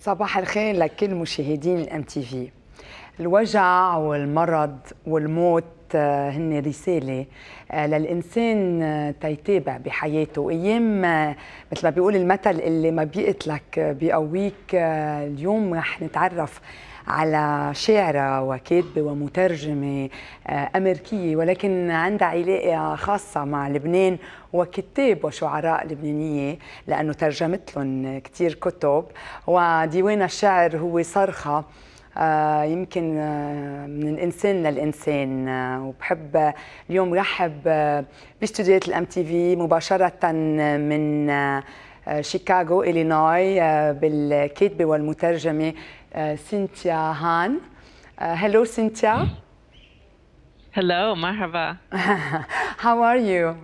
صباح الخير لكل مشاهدين الام تي في. الوجع والمرض والموت هن رسالة للإنسان تيتابع بحياته. أيام مثل ما بيقول المثل اللي ما بيقتلك بيقويك. اليوم رح نتعرف على شاعرة وكاتبة ومترجمة أمريكية، ولكن عندها علاقة خاصة مع لبنان وكتاب وشعراء لبنانية، لأنه ترجمت لهم كتير كتب، وديوان الشعر هو صرخة يمكن من الإنسان للإنسان. وبحب اليوم رحب باستوديوهات الام تي في مباشرة من شيكاغو إلينوي بالكاتبة والمترجمة سينثيا هان. Hello, Cynthia. Hello, marhaba. How are you?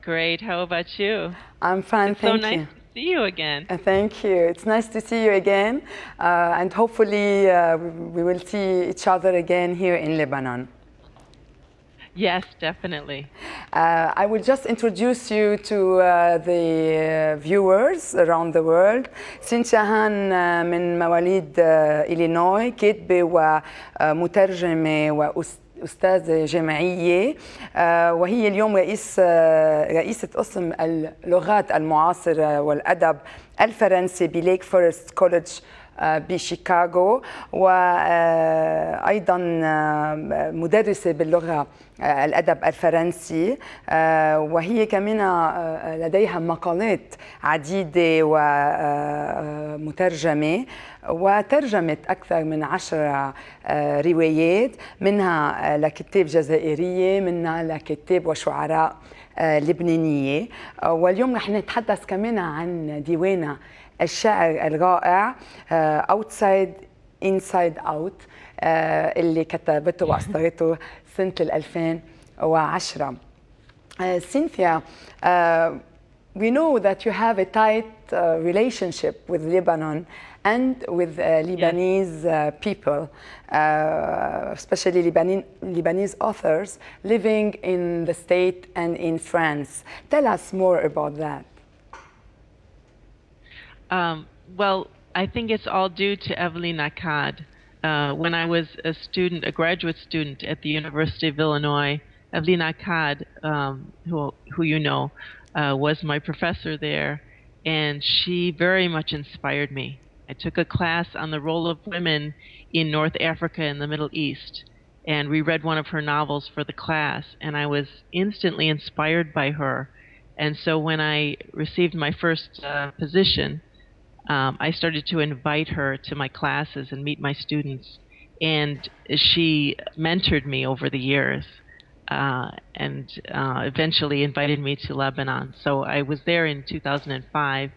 Great. How about you? I'm fine, It's thank so you. nice to see you again. Thank you. It's nice to see you again, and hopefully we will see each other again here in Lebanon. Yes, definitely. I will just introduce you to the viewers around the world. سينثيا هان من مواليد إلينوي، كاتبة ومترجمة وأستاذة جامعية، وهي اليوم رئيسة قسم اللغات المعاصرة والأدب الفرنسي بليك فورست كوليدج بشيكاغو، وأيضا مدرسة باللغة الأدب الفرنسي، وهي كمان لديها مقالات عديدة ومترجمة، وترجمت أكثر من 10 روايات، منها لكتاب جزائرية، منها لكتاب وشعراء لبنانية. واليوم رح نتحدث كمان عن ديوانها الشعر الرائع Outside Inside Out اللي كتبته وأصدرته سنة 2010. Cynthia, we know that you have a tight relationship with Lebanon and with Lebanese people, especially Lebanese authors living in the state and in France. Tell us more about that. Well, I think it's all due to Evelyn Akkad. When I was a graduate student at the University of Illinois, Evelyn Akkad, who you know, was my professor there, and she very much inspired me. I took a class on the role of women in North Africa and the Middle East, and we read one of her novels for the class, and I was instantly inspired by her. And so when I received my first position, I started to invite her to my classes and meet my students, and she mentored me over the years, and eventually invited me to Lebanon. So I was there in 2005,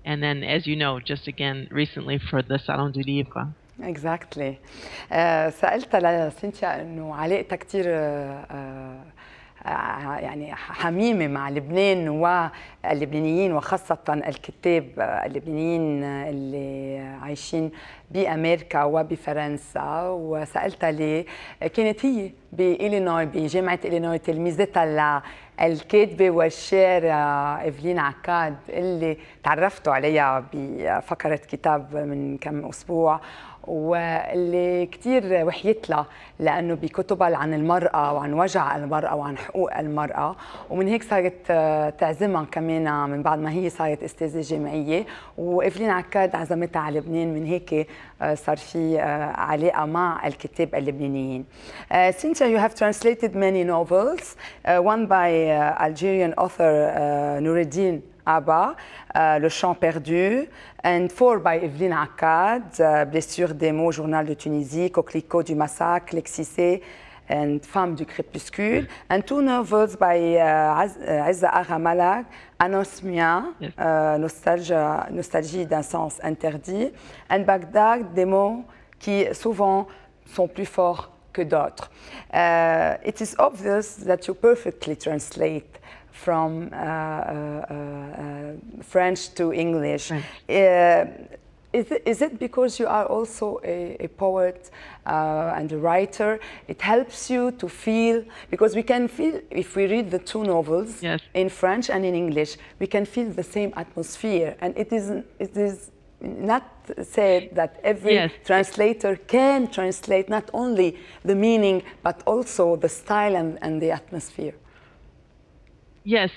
and then, as you know, just again recently for the Salon du Livre. Exactly. سألتها لسينثيا إنه علاقتها كتير يعني حميمة مع لبنان واللبنانيين، وخاصة الكتاب اللبنانيين اللي عايشين بأمريكا وبفرنسا، وسألتها ليه. كانت هي بإلينوي بجامعة إلينوي تلميذتها للكاتبة والشاعرة إيفلين عكاد اللي تعرفتوا عليها بفقرة كتاب من كم أسبوع، واللي كتير وحيت لها لأنه بكتبها عن المرأة وعن وجع المرأة وعن حقوق المرأة، ومن هيك صارت تعزمها كمان من بعد ما هي صارت أستاذة جامعية، وإيفلين عكاد عزمتها على لبنان، من هيك صار في علاقة مع الكتاب اللبنانيين. Cynthia, you have translated many novels, one by Algerian author Noureddin Abba, Le Chant perdu, and 4 by Evelyn Akkad, Blessure des mots, Journal de Tunisie, Coquelicot du massacre, L'excité, and Femme du crépuscule, and 2 novels by Azza Agha Malak, Anosmia, Nostalgie d'un sens interdit, and Bagdad, des mots qui souvent sont plus forts que d'autres. It is obvious that you perfectly translate from French to English. Is it because you are also a poet and a writer? It helps you to feel, because we can feel, if we read the 2 novels, yes, in French and in English, we can feel the same atmosphere, and it is not said that every Yes. translator can translate not only the meaning but also the style and the atmosphere. Yes,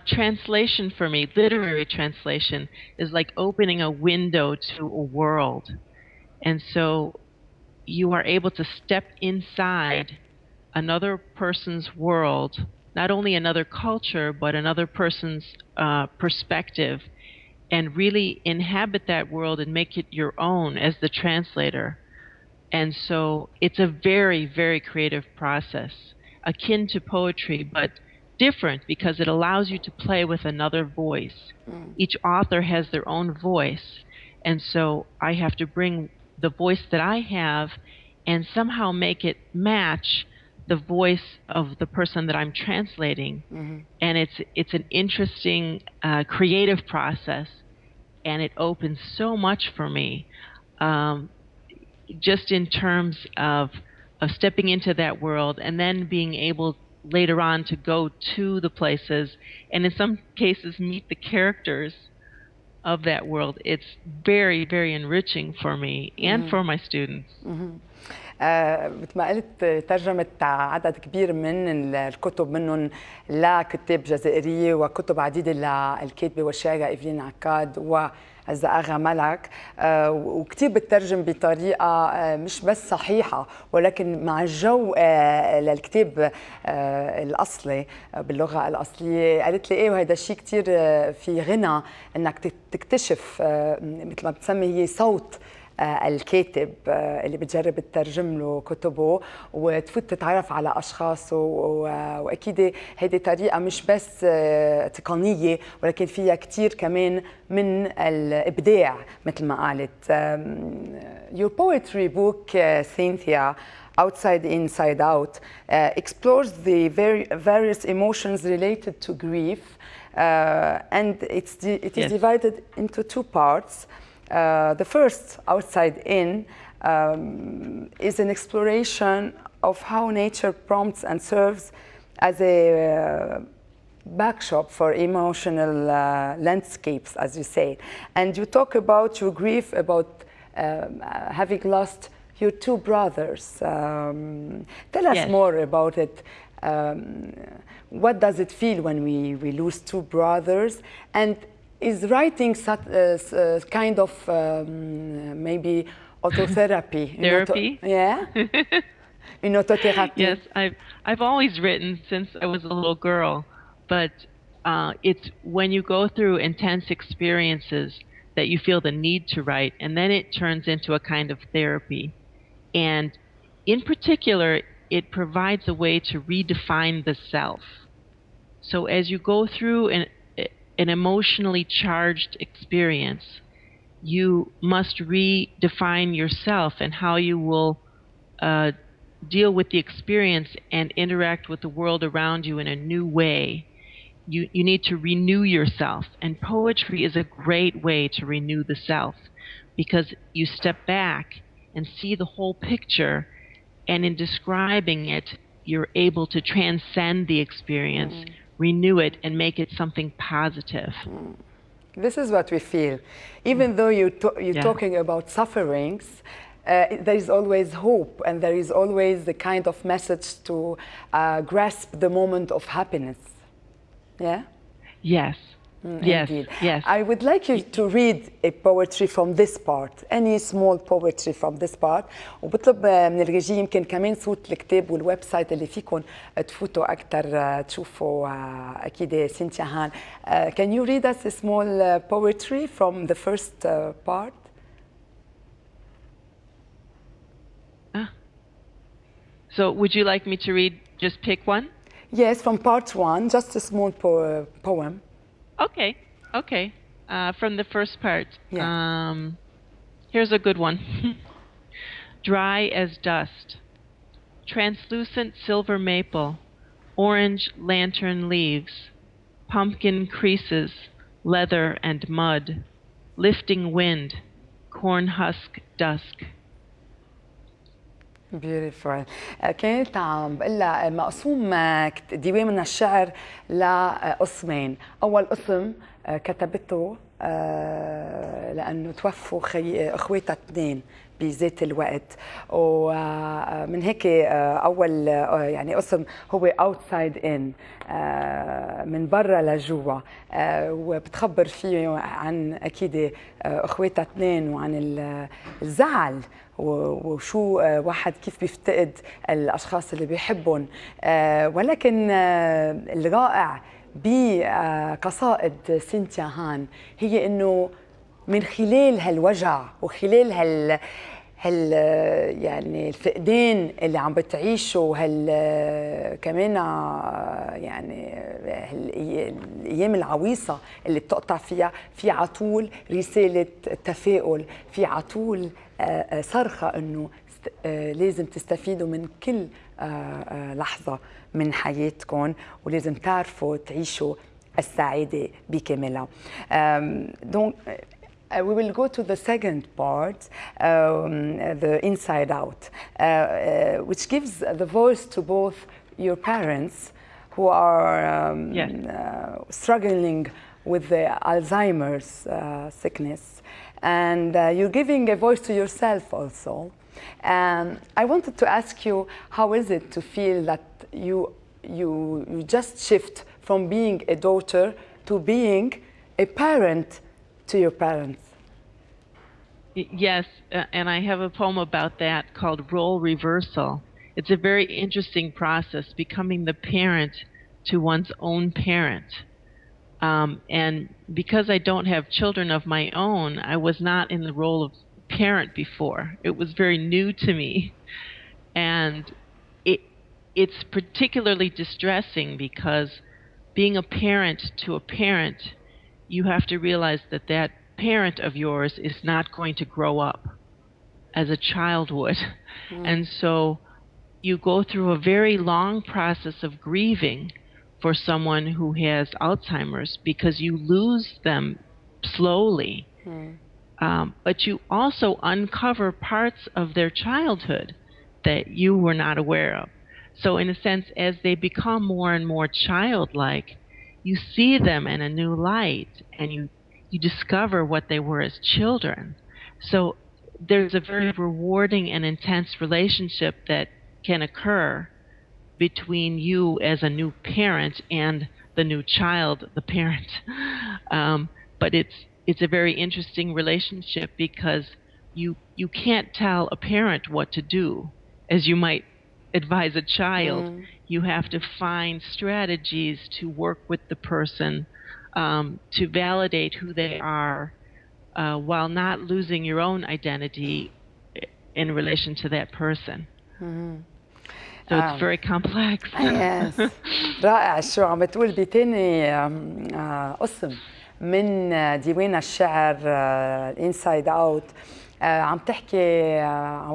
translation for me, literary translation, is like opening a window to a world. And so you are able to step inside another person's world, not only another culture, but another person's perspective, and really inhabit that world and make it your own as the translator. And so it's a very, very creative process, akin to poetry, but different because it allows you to play with another voice. Each author has their own voice. And so I have to bring the voice that I have and somehow make it match the voice of the person that I'm translating. And it's an interesting creative process, and it opens so much for me. Just in terms of stepping into that world and then being able later on to go to the places and in some cases meet the characters of that world. It's very, very enriching for me and for my students. مثل ما قلت ترجمت عدد كبير من الكتب منهم لكتاب جزائرية وكتب عديدة للكاتبة والشاعرة إيفلين عكاد والزقاغة ملك، وكتير بترجم بطريقة مش بس صحيحة ولكن مع الجو للكتاب الأصلي باللغة الأصلية. قالت لي إيه وهذا الشيء كتير في غنى إنك تكتشف مثل ما بتسمي هي صوت الكاتب اللي بتجرب تترجم له كتبه وتفوت تتعرف على أشخاصه، وأكيد هذه طريقة مش بس تقنية ولكن فيها كتير كمان من الإبداع مثل ما قالت. Your poetry book, Cynthia, Outside Inside Out, explores the various emotions related to grief, and it is divided into two parts. The first, Outside In, is an exploration of how nature prompts and serves as a backdrop for emotional landscapes, as you say. And you talk about your grief, about having lost your two brothers. Tell us more about it. What does it feel when we lose two brothers? And is writing such kind of maybe autotherapy? Therapy? Yeah. Une autothérapie. Yes, I've always written since I was a little girl, but it's when you go through intense experiences that you feel the need to write, and then it turns into a kind of therapy. And in particular, it provides a way to redefine the self. So as you go through an emotionally charged experience, you must redefine yourself and how you will deal with the experience and interact with the world around you in a new way. You need to renew yourself, and poetry is a great way to renew the self because you step back and see the whole picture, and in describing it, you're able to transcend the experience, renew it, and make it something positive. This is what we feel. Even though you're talking about sufferings, there is always hope, and there is always the kind of message to grasp the moment of happiness. Yeah? Yes. Yes. Indeed. Yes. I would like you to read a poetry from this part, any small poetry from this part. وبطلب من الرجي يمكن كمان صوت الكتاب والويب سايت اللي فيكم تفوتوا أكثر تشوفوا أكيد سينثيا هان. Can you read us a small poetry from the first part? So would you like me to read, just pick one? Yes, from part one, just a small poem. Okay, okay. From the first part. Yeah. Here's a good one. Dry as dust. Translucent silver maple, orange lantern leaves, pumpkin creases, leather and mud, lifting wind, corn husk dusk. Beautiful. كانت عم بقول لها مقسوم ديوان من الشعر لقسمين. أول قسم كتبته لأنه توفوا أخواتها اثنين بذات الوقت. ومن هيك أول يعني اسم هو outside in، من برا لجوا، وبتخبر فيه عن أكيد أخواتها اثنين وعن الزعل وشو واحد كيف بيفتقد الأشخاص اللي بيحبهم. ولكن الرائع بقصائد سينثيا هان هي إنه من خلال هالوجع وخلال يعني الفقدان اللي عم بتعيشه كمان يعني الايام العويصه اللي بتقطع فيها، في عطول رساله تفاؤل، في عطول صرخه انه لازم تستفيدوا من كل لحظه من حياتكم، ولازم تعرفوا تعيشوا السعاده بكاملها. دونك we will go to the second part, the inside out, which gives the voice to both your parents who are struggling with the Alzheimer's sickness, and you're giving a voice to yourself also. I wanted to ask you, how is it to feel that you just shift from being a daughter to being a parent to your parents? Yes, and I have a poem about that called Role Reversal. It's a very interesting process, becoming the parent to one's own parent. And because I don't have children of my own, I was not in the role of parent before. It was very new to me. And it's particularly distressing because being a parent to a parent, you have to realize that that parent of yours is not going to grow up as a child would. And so you go through a very long process of grieving for someone who has Alzheimer's because you lose them slowly. But you also uncover parts of their childhood that you were not aware of. So in a sense, as they become more and more childlike, you see them in a new light, and you discover what they were as children. So there's a very rewarding and intense relationship that can occur between you as a new parent and the new child, the parent. But it's a very interesting relationship because you can't tell a parent what to do, as you might advise a child. You have to find strategies to work with the person, to validate who they are, while not losing your own identity in relation to that person. So it's very complex. Yes. رائع شو عم بتقول بتاني قسم من ديوان الشعر الانسايد اوت. عم تحكي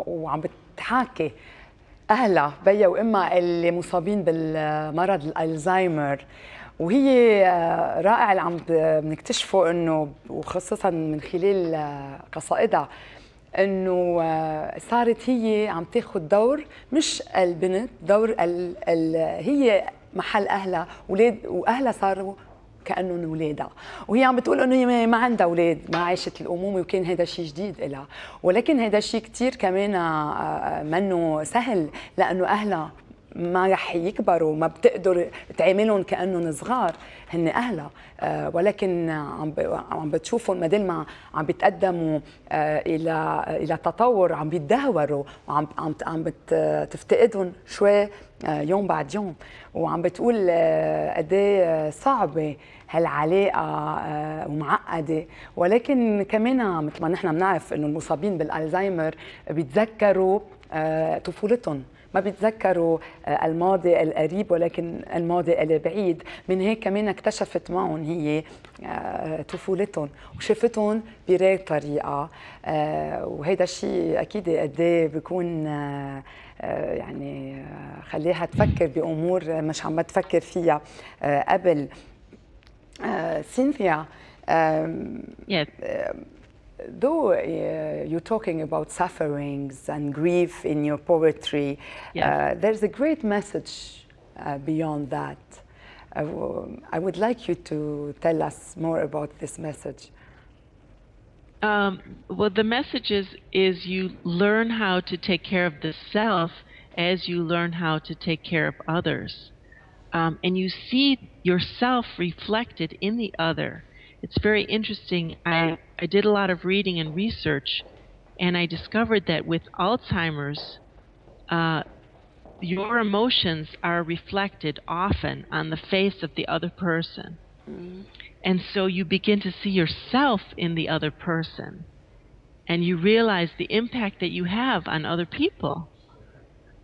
وعم بتحاكي أهلها بيا وإمها اللي مصابين بالمرض الألزهايمر، وهي رائع اللي عم بنكتشفه إنه وخصوصا من خلال قصائدها إنه صارت هي عم تاخد دور مش البنت، دور هي محل أهلها، ولاد وأهلها صاروا كأنهم أولادها، وهي عم بتقول إنه هي ما عندها أولاد، ما عاشت الأمومة، وكان هذا شيء جديد لها، ولكن هذا شيء كتير كمان منه سهل، لأنه أهلها ما رح يكبروا، ما بتقدر تعاملهم كأنهم صغار، هن أهلها، ولكن عم بتشوفهم بدل ما عم بيتقدموا إلى تطور، عم بيتدهوروا، وعم بتفتقدهم شوي يوم بعد يوم، وعم بتقول قد ايه صعبه هالعلاقه ومعقده، ولكن كمان مثل ما نحن بنعرف انه المصابين بالالزهايمر بيتذكروا طفولتهم، ما بيتذكروا الماضي القريب ولكن الماضي البعيد، من هيك كمان اكتشفت معهم هي طفولتهم وشفتهم بغير طريقه، وهذا الشيء اكيد قد ايه بيكون يعني خليها تفكر بامور مش عم تفكر فيها قبل. Cynthia, yes. Though you're talking about sufferings and grief in your poetry, yes. There's a great message beyond that. I would like you to tell us more about this message. Well, the message is you learn how to take care of the self as you learn how to take care of others. And you see yourself reflected in the other. It's very interesting. I did a lot of reading and research, and I discovered that with Alzheimer's, uh, your emotions are reflected often on the face of the other person. And so you begin to see yourself in the other person, and you realize the impact that you have on other people.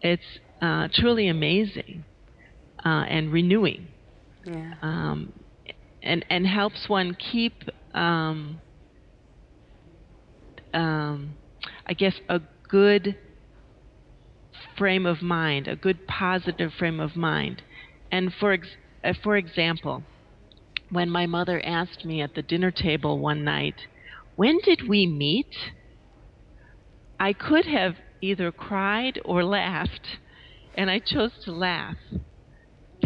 It's truly amazing and renewing. Yeah. Um, and helps one keep, um, I guess, a good frame of mind, a good positive frame of mind. And for example, when my mother asked me at the dinner table one night, "When did we meet?" I could have either cried or laughed, and I chose to laugh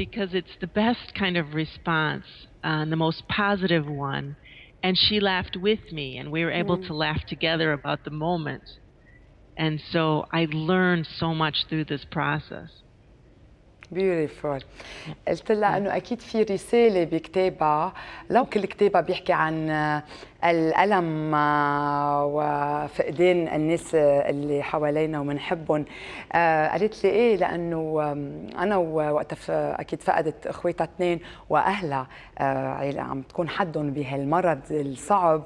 because it's the best kind of response, and the most positive one. And she laughed with me, and we were able to laugh together about the moment. And so I learned so much through this process. بيوتيفول. قلت لها انه اكيد في رساله بكتابها، لو كل كتابها بيحكي عن الالم وفقدان الناس اللي حوالينا ومنحبهم. قالت لي ايه، لانه انا وقتها اكيد فقدت اخواتها اثنين واهلها عم تكون حدهم بهالمرض الصعب،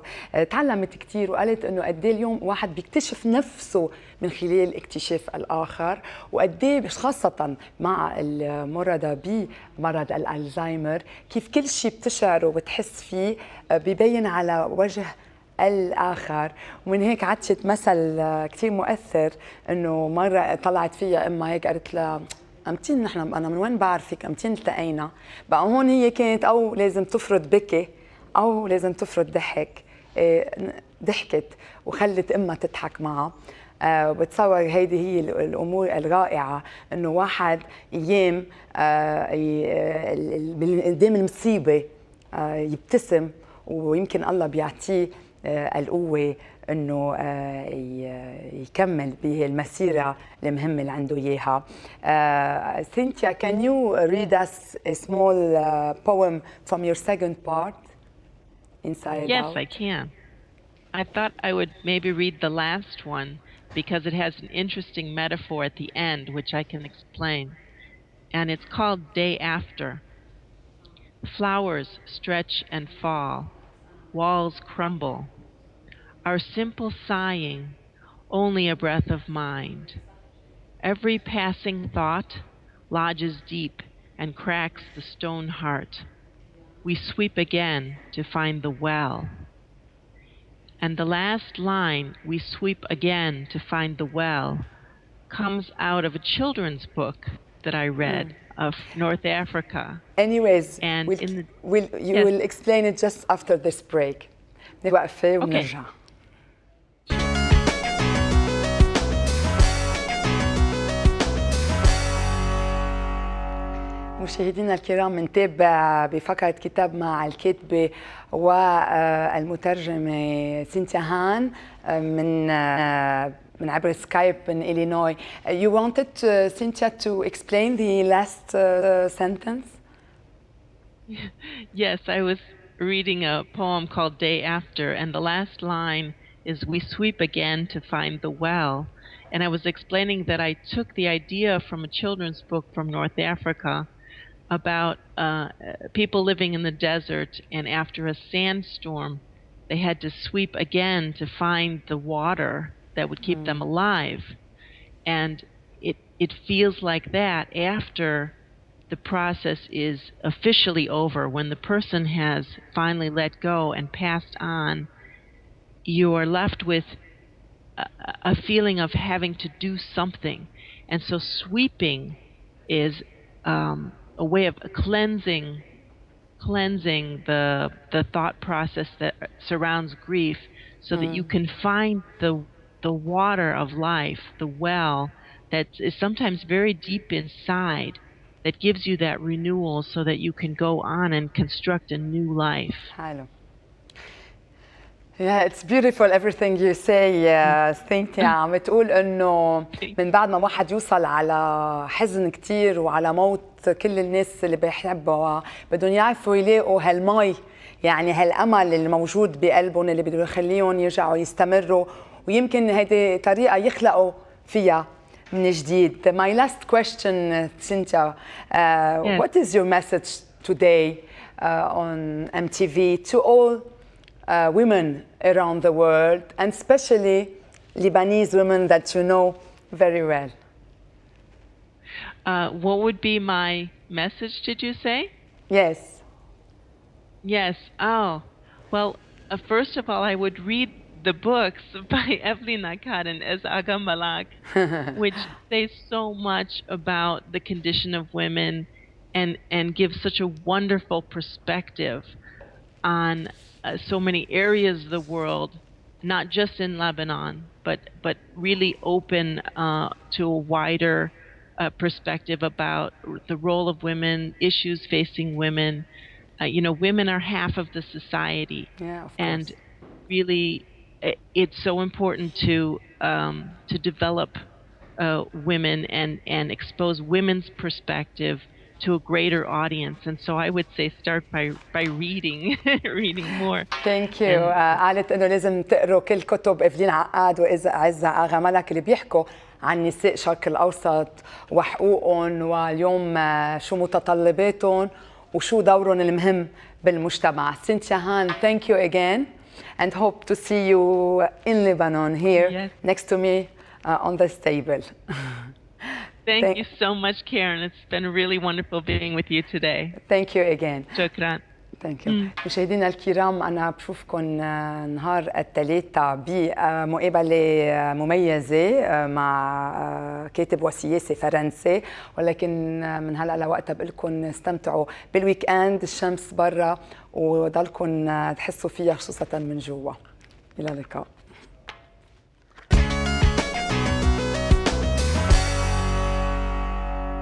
تعلمت كثير وقالت انه قد ايه اليوم واحد بيكتشف نفسه من خلال اكتشاف الاخر، وقد ايه خاصه مع المرضى بمرض الالزهايمر كيف كل شيء بتشعره وبتحس فيه ببين على وجه الآخر. ومن هيك عطشت مثل كثير مؤثر، إنه مرة طلعت فيها أمها هيك قالت لها أمتين نحن أنا من وين بعرفك، أمتين التقينا. بقى هون هي كانت أو لازم تفرض بكي أو لازم تفرض ضحك. ضحكت وخلت أمها تضحك معها. بتصور هيدي هي الامور الرائعه، انه واحد ايام قدام المصيبه يبتسم، ويمكن الله بيعطيه القوه انه يكمل بهالمسيره المهمه اللي عنده اياها. Cynthia, can you read us a small poem from your second part, Inside Yes, Out? I can. I thought I would maybe read the last one because it has an interesting metaphor at the end, which I can explain. And it's called Day After. Flowers stretch and fall, walls crumble. Our simple sighing, only a breath of mind. Every passing thought lodges deep and cracks the stone heart. We sweep again to find the well. And the last line, "we sweep again to find the well," comes out of a children's book that I read of North Africa. Anyways, And you yes. will explain it just after this break. نوقفه ونرجع. مشاهدينا الكرام، نتابع بفقرة كتاب مع الكاتبة والمترجمة سينثيا هان من عبر سكايب من إلينوي. You wanted Cynthia to explain the last sentence? Yes, I was reading a poem called Day After, and the last line is, "We sweep again to find the well." And I was explaining that I took the idea from a children's book from North Africa about people living in the desert, and after a sandstorm, they had to sweep again to find the water that would keep them alive. And it feels like that after the process is officially over, when the person has finally let go and passed on, you are left with a feeling of having to do something. And so sweeping is a way of cleansing the thought process that surrounds grief, so that you can find the water of life, the well that is sometimes very deep inside, that gives you that renewal so that you can go on and construct a new life. حلو. Yeah, it's beautiful everything you say, Cynthia. عم تقول إنه من بعد ما واحد يوصل على حزن كتير وعلى موت كل الناس اللي بيحبوا بدهم يعرفوا يلاقوا هالمي، يعني هالأمل الموجود بقلبهم اللي بده يخليهم يرجعوا يستمروا، ويمكن هيدي طريقة يخلقوا فيها من جديد. My last question, Cynthia, Yes. what is your message today on MTV to all women around the world, and especially Lebanese women that you know very well? What would be my message, did you say? Yes. Yes. Oh, well, first of all, I would read the books by Evelyn Akkad and Ez Aga Malak, which say so much about the condition of women and give such a wonderful perspective on so many areas of the world, not just in Lebanon, but really open to a wider perspective about the role of women, issues facing women. You know, women are half of the society, Yeah, of course. and really, it's so important to develop women and expose women's perspective to a greater audience. And so I would say start by reading reading more. Thank you. قالت انه لازم تقروا كل كتب ايفلين عقاد وعزة اغا ملك اللي بيحكوا عن نساء الشرق الاوسط وحقوقهم واليوم شو متطلباتهم وشو دورهم المهم بالمجتمع. Cynthia Hahn, thank you again and hope to see you in Lebanon here. Yes. Next to me on this table. Thank you so much, Karen. It's been really wonderful being with you today. Thank you again. شكرا. Thank you. مشاهدينا الكرام، أنا بشوفكم نهار الثلاثاء بمقابلة مميزة مع كاتب وسياسي فرنسي، ولكن من هلا لوقتها بقول لكم استمتعوا بالويك اند، الشمس برا وضلكم تحسوا فيها خصوصا من جوا. إلى اللقاء.